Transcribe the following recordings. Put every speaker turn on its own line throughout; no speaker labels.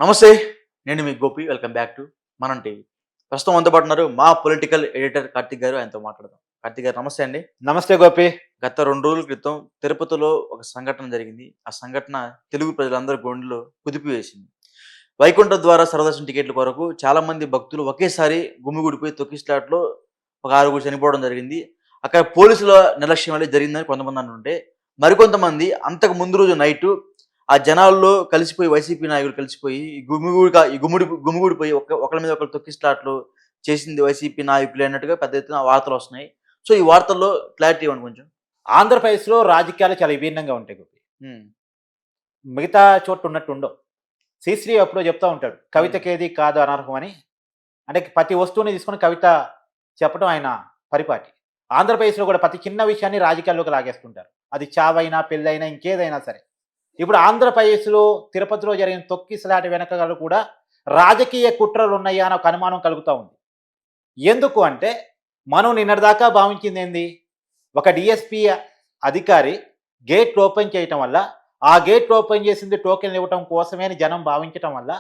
నమస్తే. నేను మీ Gopi. Welcome back to మనం టీవీ. ప్రస్తుతం మనతో పాటు ఉన్నారు మా పొలిటికల్ ఎడిటర్ కార్తీక్ గారు. ఆయనతో మాట్లాడదాం. కార్తీక్ గారు నమస్తే అండి.
నమస్తే గోపి.
గత 2 రోజుల క్రితం తిరుపతిలో ఒక సంఘటన జరిగింది. ఆ సంఘటన తెలుగు ప్రజలందరి గుండెల్లో కుదిపివేసింది. వైకుంఠ ద్వార సర్వదర్శనం టికెట్ల కొరకు చాలామంది భక్తులు ఒకేసారి గుమిగూడిపోయి తొక్కిసలాటలో ఒక 6గురు చనిపోవడం జరిగింది. అక్కడ పోలీసుల నిర్లక్ష్యం వల్లే జరిగిందని కొంతమంది అంటుంటే, మరికొంతమంది అంతకు ముందు రోజు నైటు ఆ జనాల్లో కలిసిపోయి వైసీపీ నాయకులు కలిసిపోయి గుమిగూడిపోయి ఒకళ్ళ మీద ఒకళ్ళు తొక్కిసలాటలు చేసింది వైసీపీ నాయకులే అన్నట్టుగా పెద్ద ఎత్తున వార్తలొస్తున్నాయి. సో, ఈ వార్తల్లో క్లారిటీ ఇవ్వండి కొంచెం.
ఆంధ్రప్రదేశ్‌లో రాజకీయాలు చాలా విభిన్నంగా ఉంటాయి గోపి.
హ్మ్.
మిగతా చోట్ల ఉన్నట్టు ఉండవు. శ్రీశ్రీ ఎప్పుడో చెప్తా ఉంటాడు. కవితకేది కాదు అనర్హం అని. అంటే ప్రతి వస్తువుని తీసుకొని కవిత చెప్పడం ఆయన పరిపాటి. ఆంధ్రప్రదేశ్‌లో కూడా ప్రతి చిన్న విషయాన్ని రాజకీయాల్లోకి లాగేస్తుంటారు. అది చావైనా, పెళ్ళైనా, ఇంకేదైనా సరే. ఇప్పుడు ఆంధ్రప్రదేశ్‌లో తిరుపతిలో జరిగిన తొక్కిసలాట వెనకాల కూడా రాజకీయ కుట్రలు ఉన్నాయా అని ఒక అనుమానం కలుగుతా ఉంది. ఎందుకు అంటే మనం నిన్నటిదాకా భావించిందేంది? ఒక డీఎస్పీ అధికారి గేట్లు ఓపెన్ చేయటం వల్ల, ఆ గేట్లు ఓపెన్ చేసింది టోకెన్లు ఇవ్వటం కోసమే అని జనం భావించటం వల్ల,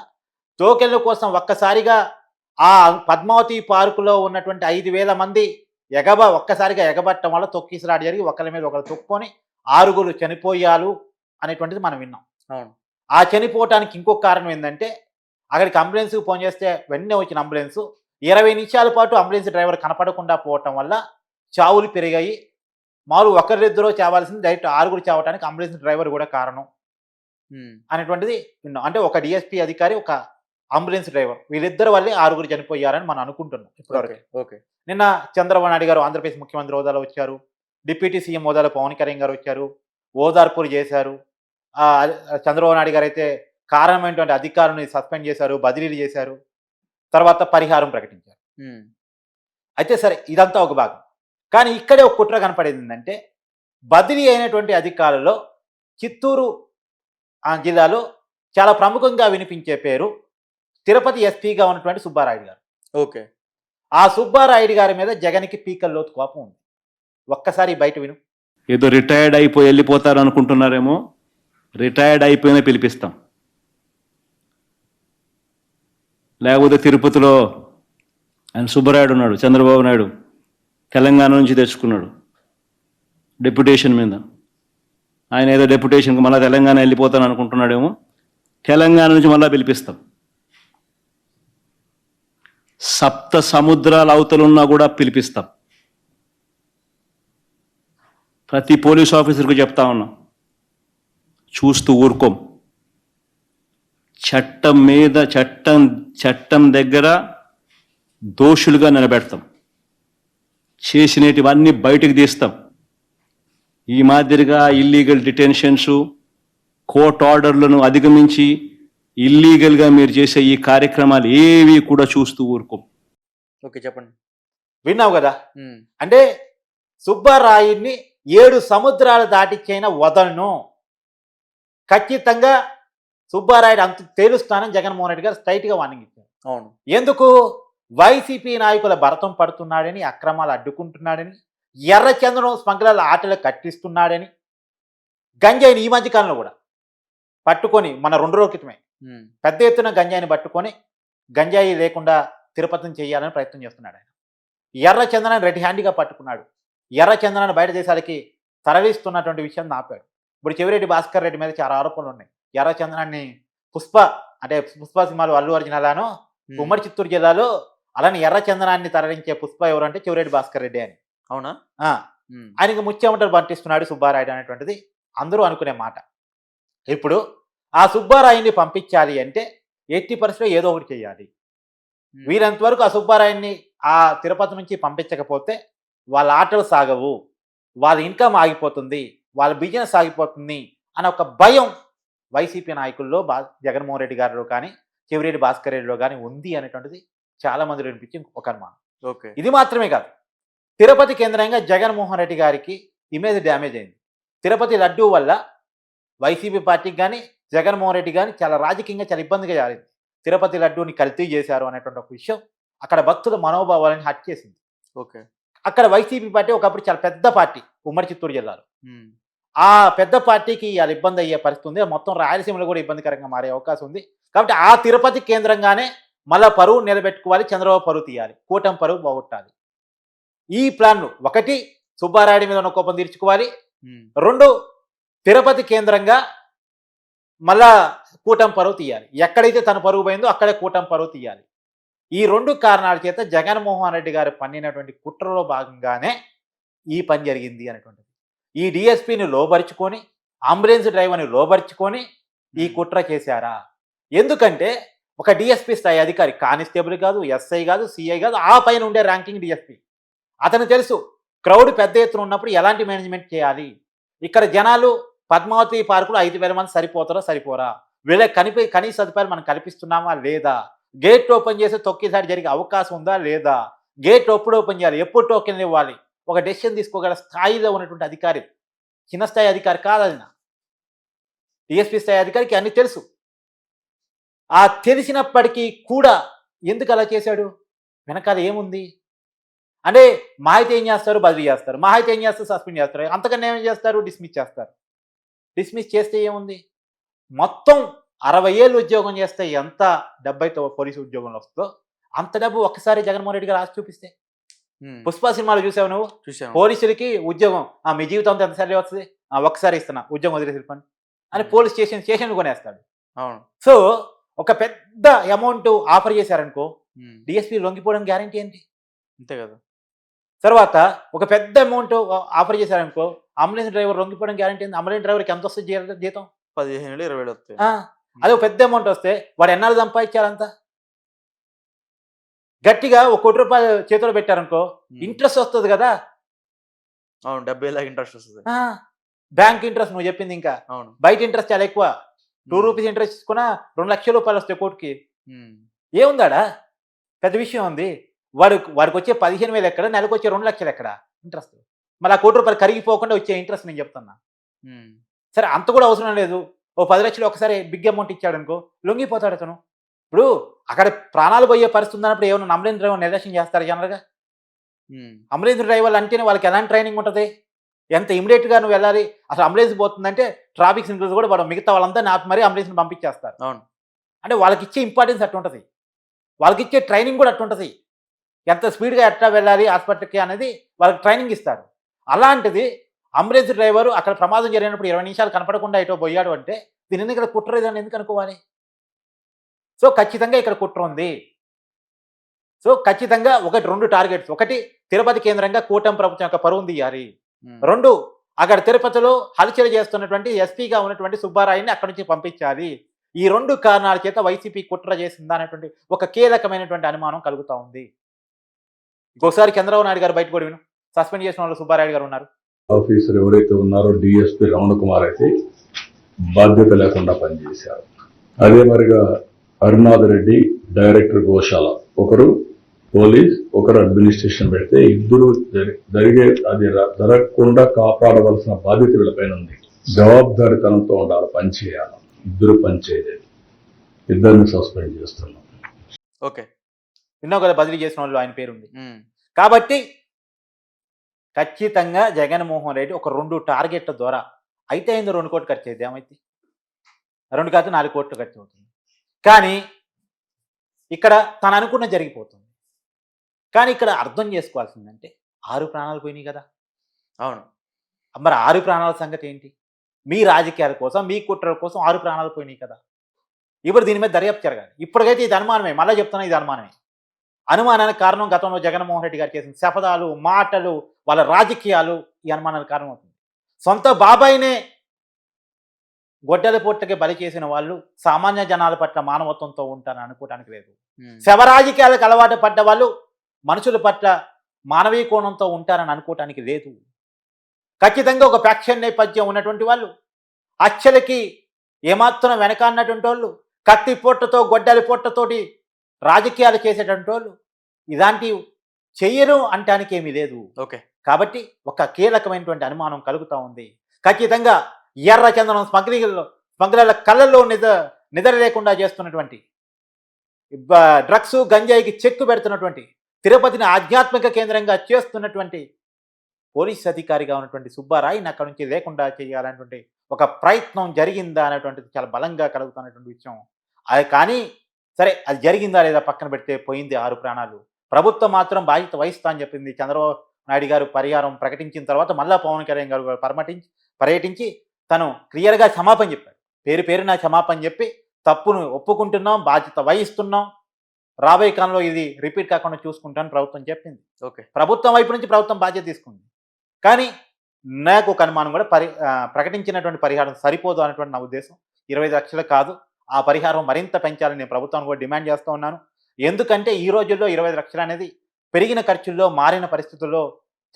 టోకెన్ల కోసం ఒక్కసారిగా ఆ పద్మావతి పార్కులో ఉన్నటువంటి 5,000 మంది ఒక్కసారిగా ఎగబట్టడం వల్ల తొక్కిసలాట జరిగి ఒకళ్ళ మీద ఒకళ్ళు తొక్కుకొని 6గురు చనిపోయారు అనేటువంటిది మనం విన్నాం.
అవును.
ఆ చనిపోవటానికి ఇంకొక కారణం ఏందంటే, అక్కడికి అంబులెన్స్‌కి ఫోన్ చేస్తే వెంటనే వచ్చిన అంబులెన్సు 20 నిమిషాల పాటు అంబులెన్స్ డ్రైవర్ కనపడకుండా పోవటం వల్ల చావులు పెరిగాయి. మామూలుగా ఒకరిద్దరో చావాల్సింది డైరెక్ట్ 6గురు చావటానికి అంబులెన్స్ డ్రైవర్ కూడా కారణం
హ్మ్.
అనేటువంటిది విన్నాం. అంటే ఒక డీఎస్పీ అధికారి, ఒక అంబులెన్స్ డ్రైవర్ వీళ్ళిద్దరి వల్లే 6గురు చనిపోయారని మనం అనుకుంటున్నాం ఇప్పటివరకు.
ఓకే.
నిన్న చంద్రబాబు నాయుడు గారు ఆంధ్రప్రదేశ్ ముఖ్యమంత్రి హోదాలో వచ్చారు. డిప్యూటీ సీఎం హోదాలో పవన్ కళ్యాణ్ గారు వచ్చారు. ఓదార్పులు చేశారు. చంద్రబాబు నాయుడు గారు అయితే కారణమైనటువంటి అధికారులను సస్పెండ్ చేశారు, బదిలీలు చేశారు. తర్వాత పరిహారం ప్రకటించారు.
హ్మ్.
అయితే సరే ఇదంతా ఒక భాగం. కానీ ఇక్కడే ఒక కుట్ర కనపడేది ఏంటంటే, బదిలీ అయినటువంటి అధికారులలో చిత్తూరు జిల్లాలో చాలా ప్రముఖంగా వినిపించే పేరు తిరుపతి ఎస్పీగా ఉన్నటువంటి సుబ్బారాయుడు గారు.
ఓకే.
ఆ సుబ్బారాయుడు గారి మీద జగన్‌కి పీకల లోతు కోపం ఉంది. ఒక్కసారి బయట విను.
ఏదో రిటైర్డ్ అయిపోయి వెళ్ళిపోతారు అనుకుంటున్నారేమో. రిటైర్డ్ అయిపోయినా పిలిపిస్తాం. లేకపోతే తిరుపతిలో ఆయన సుబ్బరాయుడు ఉన్నాడు, చంద్రబాబు నాయుడు తెలంగాణ నుంచి తెచ్చుకున్నాడు డెప్యుటేషన్ మీద. ఆయన ఏదో డెప్యుటేషన్కి మళ్ళీ తెలంగాణ వెళ్ళిపోతాను అనుకుంటున్నాడేమో. తెలంగాణ నుంచి మళ్ళీ పిలిపిస్తాం. సప్త సముద్రాల అవతలున్నా కూడా పిలిపిస్తాం. ప్రతి పోలీస్ ఆఫీసర్కు చెప్తా ఉన్నాం, చూస్తూ ఊరుకోం. చట్టం మీద చట్టం దగ్గర దోషులుగా నిలబెడతాం. చేసినటివన్నీ బయటకు తీస్తాం. ఈ మాదిరిగా ఇల్లీగల్ డిటెన్షన్స్, కోర్ట్ ఆర్డర్లను అధిగమించి ఇల్లీగల్గా మీరు చేసే ఈ కార్యక్రమాలు ఏవి కూడా చూస్తూ ఊరుకోం.
ఓకే. చెప్పండి.
విన్నావు కదా?
హ్మ్.
అంటే సుబ్బారాయుడిని 7 సముద్రాలు దాటిచ్చైనా వదలను, ఖచ్చితంగా సుబ్బారాయుడు అంత తేలుస్తానని జగన్మోహన్ రెడ్డి గారు స్ట్రైట్‌గా వార్నింగ్ ఇచ్చారు.
అవును.
ఎందుకు? వైసీపీ నాయకుల భరతం పడుతున్నాడని, అక్రమాలు అడ్డుకుంటున్నాడని, ఎర్రచందనం స్మగ్లర్ల ఆటలు కట్టిస్తున్నాడని, గంజాయిని ఈ మధ్య కాలంలో కూడా పట్టుకొని మన 2 రోజుల క్రితమే
హ్మ్.
పెద్ద ఎత్తున గంజాయిని పట్టుకొని గంజాయి లేకుండా తిరుపతిని చేయాలని ప్రయత్నం చేస్తున్నాడు ఆయన. ఎర్రచందనాన్ని రెడ్ హ్యాండ్‌గా పట్టుకున్నాడు. ఎర్రచందనాన్ని బయట దేశాలకి తరలిస్తున్నటువంటి విషయాన్ని ఆపాడు. ఇప్పుడు చెవిరెడ్డి భాస్కర్ రెడ్డి మీద చాలా ఆరోపణలు ఉన్నాయి. ఎర్రచందనాన్ని పుష్ప సినిమాలో అల్లు అర్జున్ అలానో ఉమ్మడి చిత్తూరు జిల్లాలో అలానే ఎర్రచందనాన్ని తరలించే పుష్ప ఎవరంటే చెవిరెడ్డి భాస్కర్ రెడ్డి అని.
అవునా?
ఆ!
హ్మ్.
ఆయనకి ముచ్చెమటలు పట్టిస్తున్నాడు సుబ్బారాయుడు అనేటువంటిది అందరూ అనుకునే మాట. ఇప్పుడు ఆ సుబ్బారాయుడిని పంపించాలి అంటే ఎట్టి పరిస్థితిలో ఏదో ఒకటి చేయాలి. వీరంత వరకు ఆ సుబ్బారాయుడిని ఆ తిరుపతి నుంచి పంపించకపోతే వాళ్ళ ఆటలు సాగవు, వాళ్ళ ఇన్కమ్ ఆగిపోతుంది, వాళ్ళ బిజినెస్ ఆగిపోతుంది అనే ఒక భయం వైసీపీ నాయకుల్లో జగన్మోహన్ రెడ్డి గారిలో కానీ, చెవిరెడ్డి భాస్కర్ రెడ్డిలో కానీ ఉంది అనేటువంటిది చాలా మందిలో వినిపించి ఒక అనుమానం.
ఓకే.
ఇది మాత్రమే కాదు, తిరుపతి కేంద్రంగా జగన్మోహన్ రెడ్డి గారికి ఇమేజ్ డ్యామేజ్ అయింది. తిరుపతి లడ్డూ వల్ల వైసీపీ పార్టీకి కానీ, జగన్మోహన్ రెడ్డి కానీ చాలా రాజకీయంగా చాలా ఇబ్బందిగా జారింది. తిరుపతి లడ్డూని కల్తీ చేశారు అనేటువంటి ఒక విషయం అక్కడ భక్తుల మనోభావాలను హత్య చేసింది.
ఓకే.
అక్కడ వైసీపీ పార్టీ ఒకప్పుడు చాలా పెద్ద పార్టీ ఉమ్మడి చిత్తూరు జిల్లాలో.
హ్మ్.
ఆ పెద్ద పార్టీకి ఇవాళ ఇబ్బంది అయ్యే పరిస్థితి ఉంది. మొత్తం రాయలసీమలో కూడా ఇబ్బందికరంగా మారే అవకాశం ఉంది. కాబట్టి ఆ తిరుపతి కేంద్రంగానే మళ్ళా పరువు నిలబెట్టుకోవాలి, చంద్రబాబు పరువు తీయాలి, కూటమి పరువు పోగొట్టాలి. ఈ ప్లాన్లు ఒకటి సుబ్బారాయుడు మీద ఉన్న కోపం తీర్చుకోవాలి,
ఉమ్,
రెండు తిరుపతి కేంద్రంగా మళ్ళా కూటమి పరువు తీయాలి. ఎక్కడైతే తన పరువు పోయిందో అక్కడే కూటమి పరువు తీయాలి. ఈ రెండు కారణాల చేత జగన్మోహన్ రెడ్డి గారు పన్నినటువంటి కుట్రలో భాగంగానే ఈ పని జరిగింది అనేటువంటిది. ఈ డిఎస్పీని లోబరుచుకొని, అంబులెన్స్ డ్రైవర్ని లోబరుచుకొని ఈ కుట్ర చేశారా? ఎందుకంటే ఒక డిఎస్పీ స్థాయి అధికారి, కానిస్టేబుల్ కాదు, ఎస్ఐ కాదు, సిఐ కాదు, ఆ పైన ఉండే ర్యాంకింగ్ డిఎస్పీ. అతను తెలుసు క్రౌడ్ పెద్ద ఎత్తున ఉన్నప్పుడు ఎలాంటి మేనేజ్మెంట్ చేయాలి. ఇక్కడ జనాలు పద్మావతి పార్కులో 5,000 మంది సరిపోతారా సరిపోరా, వీళ్ళకి కనీస సదుపాయాలు మనం కల్పిస్తున్నామా లేదా, గేట్ ఓపెన్ చేసి తొక్కిసారి జరిగే అవకాశం ఉందా లేదా, గేట్ ఎప్పుడు ఓపెన్ చేయాలి, ఎప్పుడు టోకెన్లు ఇవ్వాలి, ఒక డెసిషన్ తీసుకోగల స్థాయిలో ఉన్నటువంటి అధికారి. చిన్న స్థాయి అధికారి కాదు అది. డిఎస్పీ స్థాయి అధికారికి అన్ని తెలుసు. ఆ తెలిసినప్పటికీ కూడా ఎందుకు అలా చేశాడు? వెనకాల ఏముంది అంటే, మా అయితే ఏం చేస్తారు, బదిలీ చేస్తారు, మా అయితే ఏం చేస్తారు, సస్పెండ్ చేస్తారు, అంతకన్నా ఏమేం చేస్తారు, డిస్మిస్ చేస్తారు. డిస్మిస్ చేస్తే ఏముంది? మొత్తం 60 ఏళ్ళు ఉద్యోగం చేస్తే ఎంత డబ్బైతే పోలీసు ఉద్యోగంలో వస్తుందో అంత డబ్బు ఒక్కసారి జగన్మోహన్ రెడ్డి గారు ఆశ చూపిస్తే.
ఉమ్,
పుష్ప సినిమాలో చూసావు నువ్వు,
చూసాము.
పోలీసులకి ఉద్యోగం మీ జీవితం అంతా ఎంత సార్లు వస్తుంది, ఒక్కసారి ఇస్తున్నా ఉద్యోగం వదిలేసి వెళ్ళిపోండి అని పోలీస్ స్టేషన్ కొనేస్తాడు.
అవును.
సో ఒక పెద్ద అమౌంట్ ఆఫర్ చేశారనుకో,
ఉమ్,
డిఎస్పీ లొంగిపోవడం గ్యారంటీ ఏంటి?
అంతే కదా.
తర్వాత ఒక పెద్ద అమౌంట్ ఆఫర్ చేశారనుకో, అంబులెన్స్ డ్రైవర్ లొంగిపోవడం గ్యారంటీ ఏంటి? అంబులెన్స్ డ్రైవర్కి ఎంత వస్తుంది జీతం?
15,000 20,000 వస్తాయి.
అదే ఒక పెద్ద అమౌంట్ వస్తే వాడు ఎన్నాళ్ళు సంపాదించాలంతా? గట్టిగా ఒక ₹1 చేతిలో పెట్టారనుకో, ఇంట్రెస్ట్ వస్తుంది కదా.
అవును, 70 లాగా ఇంట్రెస్ట్ వస్తుంది.
బ్యాంక్ ఇంట్రెస్ట్ నువ్వు చెప్పింది, ఇంకా
అవును.
బయట ఇంట్రెస్ట్ చాలా ఎక్కువ. ₹2 ఇంట్రెస్ట్ తీసుకున్నా ₹2,00,000 వస్తాయి కోర్టుకి.
ఉమ్,
ఏముందాడా పెద్ద విషయం ఉంది? వాడికి వచ్చే 15,000 ఎక్కడ, నెలకు వచ్చే 2 లక్షలు ఎక్కడ ఇంట్రెస్ట్? మళ్ళీ ఆ ₹1 కరిగిపోకుండా వచ్చే ఇంట్రెస్ట్ నేను చెప్తున్నా.
ఉమ్,
సరే అంత కూడా అవసరం లేదు. ఓ 10 లక్షలు ఒకసారి బిగ్ అమౌంట్ ఇచ్చాడు అనుకో, లొంగిపోతాడు అతను. ఇప్పుడు అక్కడ ప్రాణాలు పోయే పరిస్థితి ఉన్నప్పుడు ఏమన్నా అంబులెన్స్ డ్రైవర్ నిర్లక్ష్యం చేస్తారు జనరల్గా?
ఉమ్,
అంబులెన్స్ డ్రైవర్లు అంటేనే వాళ్ళకి ఎలాంటి ట్రైనింగ్ ఉంటుంది, ఎంత ఇమీడియట్గా నువ్వు వెళ్ళాలి. అసలు అంబులెన్స్ పోతుందంటే ట్రాఫిక్ సిగ్నల్స్ కూడా వాడు మిగతా వాళ్ళంతా నాపి మరీ అంబులెన్స్ని పంపించేస్తారు.
అవును.
అంటే వాళ్ళకి ఇచ్చే ఇంపార్టెన్స్ అట్టుంటుంది, వాళ్ళకి ఇచ్చే ట్రైనింగ్ కూడా అట్టుంటుంది. ఎంత స్పీడ్గా ఎట్లా వెళ్ళాలి హాస్పిటల్కి అనేది వాళ్ళకి ట్రైనింగ్ ఇస్తారు. అలాంటిది అంబులెన్స్ డ్రైవరు అక్కడ ప్రమాదం జరిగినప్పుడు 20 నిమిషాలు కనపడకుండా ఎటో పోయాడు అంటే దీనిని ఇక్కడ కుట్ర లేదని ఎందుకు అనుకోవాలి? సో ఖచ్చితంగా ఇక్కడ కుట్ర ఉంది. సో ఖచ్చితంగా 2 టార్గెట్స్. ఒకటి, తిరుపతి కేంద్రంగా కూటమి ప్రభుత్వం యొక్క పరువును తీయాలి.
ఉమ్,
2, అక్కడ తిరుపతిలో హల్చల్ చేస్తున్నటువంటి ఎస్పీగా ఉన్నటువంటి సుబ్బారాయుడిని అక్కడి నుంచి పంపించాలి. ఈ 2 కారణాల చేత వైసీపీ కుట్ర చేసిందా అనేటువంటి ఒక కీలకమైనటువంటి అనుమానం కలుగుతా ఉంది. ఇంకోసారి చంద్రబాబు నాయుడు గారు బయట కూడా విను, సస్పెండ్ చేసిన వాళ్ళు సుబ్బారాయుడు గారు ఉన్నారు.
ఆఫీసర్ ఎవరైతే ఉన్నారో డిఎస్పీ రమణ కుమార్ అయితే బాధ్యత లేకుండా పనిచేశారు. అదే మరిగా హరినాథ్ రెడ్డి డైరెక్టర్ గోశాల, ఒకరు పోలీస్, ఒకరు అడ్మినిస్ట్రేషన్ పెడితే ఇద్దరు అది జరగకుండా కాపాడవలసిన బాధ్యత వీళ్ళపైన ఉంది. జవాబుదారితనంతో ఉండాలి, పని చేయాలి. ఇద్దరు పని చేయలేదు, ఇద్దరిని సస్పెండ్ చేస్తున్నాం.
ఓకే.
విన్నావు కదా, బదిలీ చేసిన వాళ్ళు ఆయన పేరుంది.
ఉమ్,
కాబట్టి ఖచ్చితంగా జగన్మోహన్ రెడ్డి ఒక 2 టార్గెట్ల ద్వారా అయితే అయింది. 2 కోట్లు ఖర్చు అయితే ఏమైతే 2 కాదు 4 కోట్లు ఖర్చు అవుతుంది. కానీ ఇక్కడ తను అనుకున్న జరిగిపోతుంది. కానీ ఇక్కడ అర్థం చేసుకోవాల్సిందంటే 6 ప్రాణాలు పోయినాయి కదా.
అవును.
మరి 6 ప్రాణాల సంగతి ఏంటి? మీ రాజకీయాల కోసం, మీ కుట్రల కోసం 6 ప్రాణాలు పోయినాయి కదా. ఇప్పుడు దీని మీద దర్యాప్తు జరగాలి. ఇప్పటికైతే ఇది అనుమానమే, మళ్ళీ చెప్తున్నా ఇది అనుమానమే. అనుమానానికి కారణం గతంలో జగన్మోహన్ రెడ్డి గారు చేసిన శపథాలు, మాటలు, వాళ్ళ రాజకీయాలు ఈ అనుమానానికి కారణం అవుతుంది. సొంత బాబాయినే గొడ్డల పొట్టకి బలి చేసిన వాళ్ళు సామాన్య జనాల పట్ల మానవత్వంతో ఉంటారని అనుకోవడానికి లేదు.
ఉమ్,
శవ రాజకీయాలకు అలవాటు పడ్డ వాళ్ళు మనుషుల పట్ల మానవీయ కోణంతో ఉంటారని అనుకోవటానికి లేదు. ఖచ్చితంగా ఒక ఫ్యాక్షన్ నేపథ్యం ఉన్నటువంటి వాళ్ళు, హత్యలకి ఏమాత్రం వెనకాడినటువంటి వాళ్ళు, కత్తి పొట్టతో గొడ్డలి పొట్టతోటి రాజకీయాలు చేసేటువంటి వాళ్ళు ఇలాంటి చెయ్యరు అంటానికి ఏమీ లేదు.
ఓకే.
కాబట్టి ఒక కీలకమైనటువంటి అనుమానం కలుగుతూ ఉంది. ఖచ్చితంగా ఎర్ర చందనం స్మగ్లర్ల కళ్ళల్లో నిద్ర లేకుండా చేస్తున్నటువంటి, డ్రగ్స్ గంజాయికి చెక్కు పెడుతున్నటువంటి, తిరుపతిని ఆధ్యాత్మిక కేంద్రంగా చేస్తున్నటువంటి పోలీస్ అధికారిగా ఉన్నటువంటి సుబ్బారాయుని అక్కడి నుంచి లేకుండా చేయాలనేటువంటి ఒక ప్రయత్నం జరిగిందా అనేటువంటిది చాలా బలంగా కలుగుతున్నటువంటి విషయం. అది కానీ సరే అది జరిగిందా లేదా పక్కన పెడితే పోయింది 6 ప్రాణాలు. ప్రభుత్వం మాత్రం బాధ్యత వహిస్తా అని చెప్పింది. చంద్రబాబు నాయుడు గారు పరిహారం ప్రకటించిన తర్వాత మళ్ళా పవన్ కళ్యాణ్ గారు పర్యటించి తను క్లియర్‌గా క్షమాపణ చెప్పాడు. పేరున క్షమాపణ చెప్పి తప్పును ఒప్పుకుంటున్నాం, బాధ్యత వహిస్తున్నాం. రాబోయే కాలంలో ఇది రిపీట్ కాకుండా చూసుకుంటామని ప్రభుత్వం చెప్పింది.
ఓకే.
ప్రభుత్వం వైపు నుంచి ప్రభుత్వం బాధ్యత తీసుకుంది. కానీ నాకు ఒక అనుమానం కూడా ప్రకటించినటువంటి పరిహారం సరిపోదు అనేటువంటి నా ఉద్దేశం. 25 లక్షలు కాదు. ఆ పరిహారం మరింత పెంచాలని నేను ప్రభుత్వాన్ని కూడా డిమాండ్ చేస్తూ ఉన్నాను. ఎందుకంటే ఈ రోజుల్లో 25 లక్షలు అనేది పెరిగిన ఖర్చుల్లో, మారిన పరిస్థితుల్లో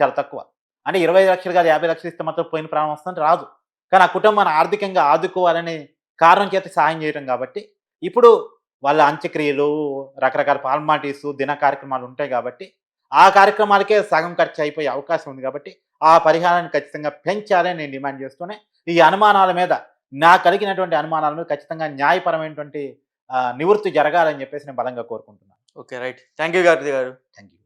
చాలా తక్కువ. అంటే 25 లక్షలు కాదు 50 లక్షలు ఇస్తే మాత్రం పోయిన ప్రాణం వస్తుందంటే రాదు. కానీ ఆ కుటుంబాన్ని ఆర్థికంగా ఆదుకోవాలనే కారణం చేత సహాయం చేయడం కాబట్టి, ఇప్పుడు వాళ్ళ అంత్యక్రియలు, రకరకాల ఫార్మాలిటీస్, దిన కార్యక్రమాలు ఉంటాయి కాబట్టి, ఆ కార్యక్రమాలకే సగం ఖర్చు అయిపోయే అవకాశం ఉంది కాబట్టి, ఆ పరిహారాన్ని ఖచ్చితంగా పెంచాలని నేను డిమాండ్ చేస్తూనే, ఈ అనుమానాల మీద నాకు కలిగినటువంటి అనుమానాల మీద ఖచ్చితంగా న్యాయపరమైనటువంటి నివృత్తి జరగాలని చెప్పేసి నేను బలంగా కోరుకుంటున్నాను.
Okay. Right. Thank you Karthi గారు.
Thank you.